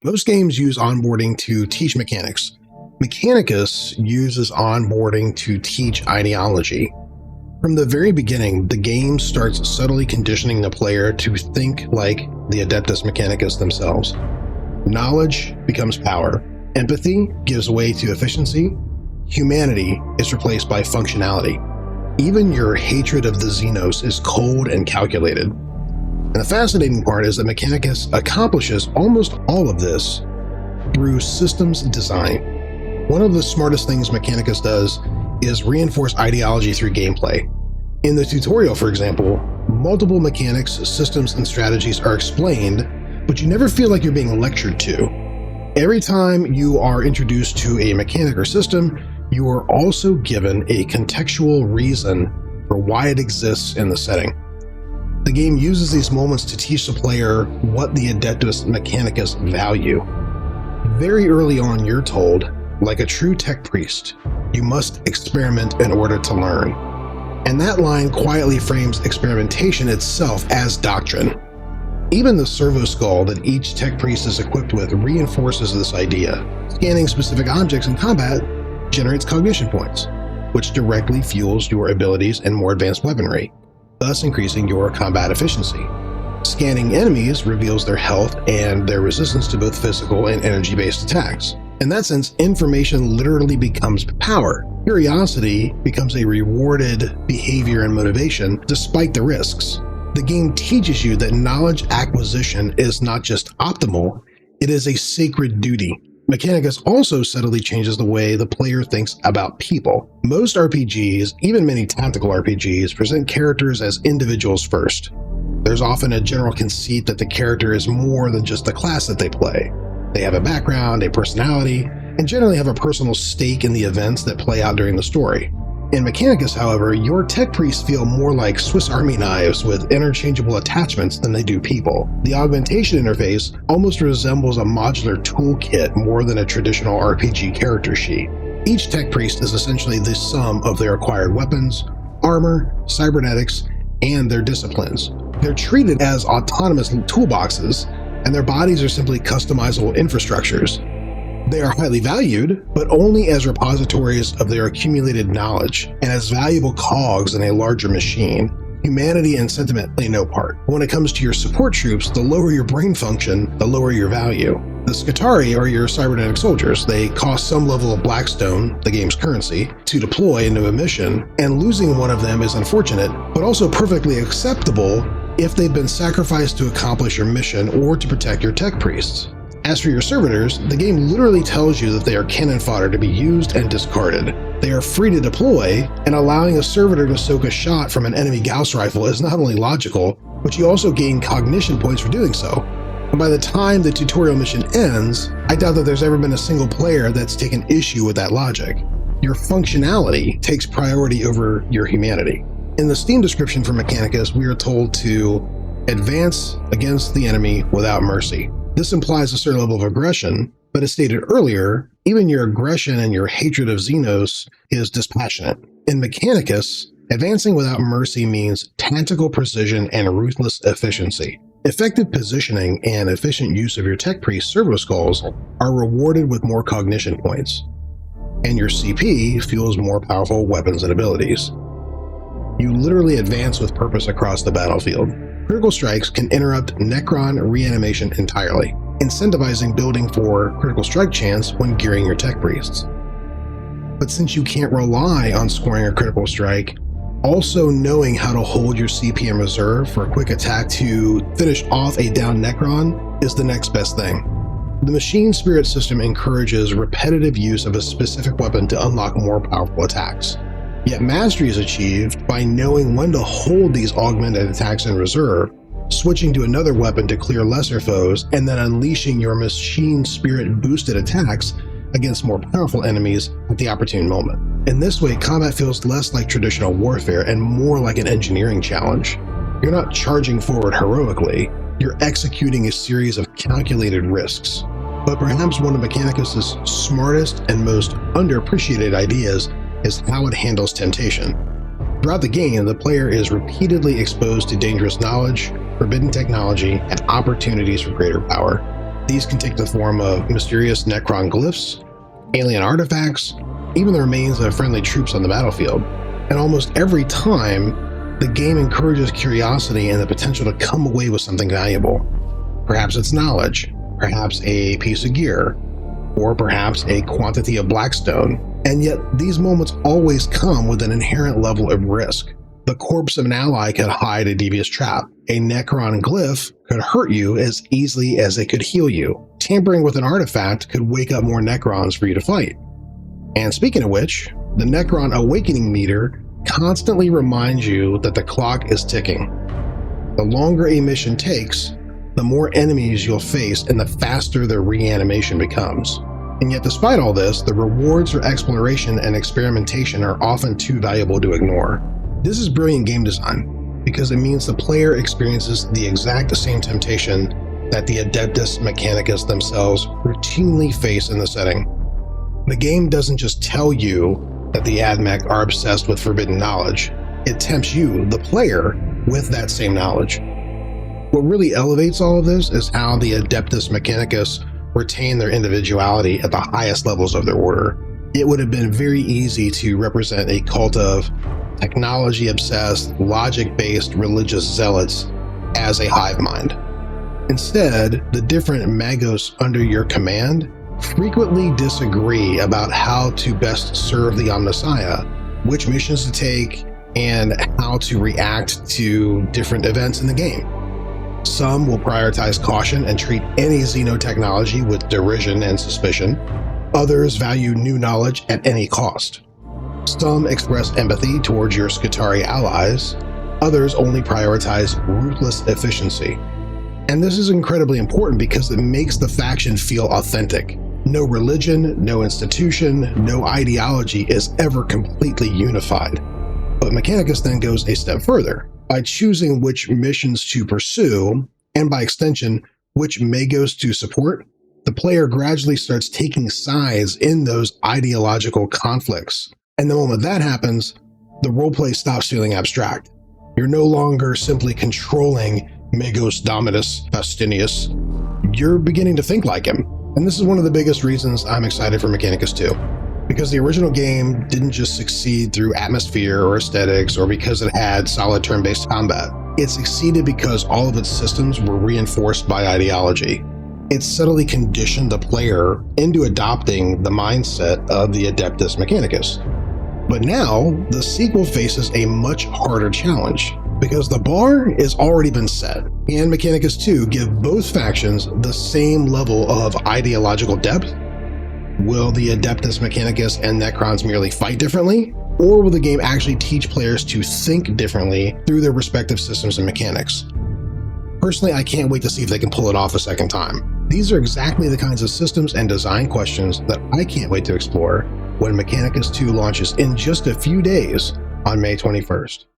Most games use onboarding to teach mechanics. Mechanicus uses onboarding to teach ideology. From the very beginning, the game starts subtly conditioning the player to think like the Adeptus Mechanicus themselves. Knowledge becomes power. Empathy gives way to efficiency. Humanity is replaced by functionality. Even your hatred of the Xenos is cold and calculated. And the fascinating part is that Mechanicus accomplishes almost all of this through systems design. One of the smartest things Mechanicus does is reinforce ideology through gameplay. In the tutorial, for example, multiple mechanics, systems, and strategies are explained, but you never feel like you're being lectured to. Every time you are introduced to a mechanic or system, you are also given a contextual reason for why it exists in the setting. The game uses these moments to teach the player what the Adeptus Mechanicus value. Very early on, you're told, like a true tech priest, you must experiment in order to learn. And that line quietly frames experimentation itself as doctrine. Even the servo skull that each tech priest is equipped with reinforces this idea. Scanning specific objects in combat generates cognition points, which directly fuels your abilities and more advanced weaponry, thus increasing your combat efficiency. Scanning enemies reveals their health and their resistance to both physical and energy-based attacks. In that sense, information literally becomes power. Curiosity becomes a rewarded behavior and motivation despite the risks. The game teaches you that knowledge acquisition is not just optimal, it is a sacred duty. Mechanicus also subtly changes the way the player thinks about people. Most RPGs, even many tactical RPGs, present characters as individuals first. There's often a general conceit that the character is more than just the class that they play. They have a background, a personality, and generally have a personal stake in the events that play out during the story. In Mechanicus, however, your tech priests feel more like Swiss Army knives with interchangeable attachments than they do people. The augmentation interface almost resembles a modular toolkit more than a traditional RPG character sheet. Each tech priest is essentially the sum of their acquired weapons, armor, cybernetics, and their disciplines. They're treated as autonomous toolboxes, and their bodies are simply customizable infrastructures. They are highly valued, but only as repositories of their accumulated knowledge and as valuable cogs in a larger machine. Humanity and sentiment play no part. When it comes to your support troops, the lower your brain function, the lower your value. The Scutari are your cybernetic soldiers. They cost some level of Blackstone, the game's currency, to deploy into a mission, and losing one of them is unfortunate, but also perfectly acceptable if they've been sacrificed to accomplish your mission or to protect your tech priests. As for your servitors, the game literally tells you that they are cannon fodder to be used and discarded. They are free to deploy, and allowing a servitor to soak a shot from an enemy Gauss rifle is not only logical, but you also gain cognition points for doing so. And by the time the tutorial mission ends, I doubt that there's ever been a single player that's taken issue with that logic. Your functionality takes priority over your humanity. In the Steam description for Mechanicus, we are told to advance against the enemy without mercy. This implies a certain level of aggression, but as stated earlier, even your aggression and your hatred of Xenos is dispassionate. In Mechanicus, advancing without mercy means tactical precision and ruthless efficiency. Effective positioning and efficient use of your tech priest servo skulls are rewarded with more cognition points, and your CP fuels more powerful weapons and abilities. You literally advance with purpose across the battlefield. Critical strikes can interrupt Necron reanimation entirely, incentivizing building for critical strike chance when gearing your tech priests. But since you can't rely on scoring a critical strike, also knowing how to hold your CP in reserve for a quick attack to finish off a down Necron is the next best thing. The machine spirit system encourages repetitive use of a specific weapon to unlock more powerful attacks. Yet mastery is achieved by knowing when to hold these augmented attacks in reserve, switching to another weapon to clear lesser foes, and then unleashing your machine spirit boosted attacks against more powerful enemies at the opportune moment. In this way, combat feels less like traditional warfare and more like an engineering challenge. You're not charging forward heroically, you're executing a series of calculated risks. But perhaps one of Mechanicus' smartest and most underappreciated ideas is how it handles temptation. Throughout the game, the player is repeatedly exposed to dangerous knowledge, forbidden technology, and opportunities for greater power. These can take the form of mysterious Necron glyphs, alien artifacts, even the remains of friendly troops on the battlefield. And almost every time, the game encourages curiosity and the potential to come away with something valuable. Perhaps it's knowledge, perhaps a piece of gear, or perhaps a quantity of blackstone. And yet, these moments always come with an inherent level of risk. The corpse of an ally could hide a devious trap. A Necron glyph could hurt you as easily as it could heal you. Tampering with an artifact could wake up more Necrons for you to fight. And speaking of which, the Necron awakening meter constantly reminds you that the clock is ticking. The longer a mission takes, the more enemies you'll face and the faster the reanimation becomes. And yet despite all this, the rewards for exploration and experimentation are often too valuable to ignore. This is brilliant game design, because it means the player experiences the exact same temptation that the Adeptus Mechanicus themselves routinely face in the setting. The game doesn't just tell you that the AdMech are obsessed with forbidden knowledge, it tempts you, the player, with that same knowledge. What really elevates all of this is how the Adeptus Mechanicus retain their individuality at the highest levels of their order. It would have been very easy to represent a cult of technology-obsessed, logic-based religious zealots as a hive mind. Instead, the different magos under your command frequently disagree about how to best serve the Omnissiah, which missions to take, and how to react to different events in the game. Some will prioritize caution and treat any xenotechnology with derision and suspicion. Others value new knowledge at any cost. Some express empathy towards your Skitarii allies. Others only prioritize ruthless efficiency. And this is incredibly important because it makes the faction feel authentic. No religion, no institution, no ideology is ever completely unified. But Mechanicus then goes a step further. By choosing which missions to pursue, and by extension, which magos to support, the player gradually starts taking sides in those ideological conflicts. And the moment that happens, the roleplay stops feeling abstract. You're no longer simply controlling Magos Dominus Faustinius. You're beginning to think like him. And this is one of the biggest reasons I'm excited for Mechanicus 2. Because the original game didn't just succeed through atmosphere or aesthetics or because it had solid turn-based combat. It succeeded because all of its systems were reinforced by ideology. It subtly conditioned the player into adopting the mindset of the Adeptus Mechanicus. But now, the sequel faces a much harder challenge, because the bar has already been set, and Mechanicus 2 give both factions the same level of ideological depth. Will the Adeptus Mechanicus and Necrons merely fight differently? Or will the game actually teach players to think differently through their respective systems and mechanics? Personally, I can't wait to see if they can pull it off a second time. These are exactly the kinds of systems and design questions that I can't wait to explore when Mechanicus 2 launches in just a few days on May 21st.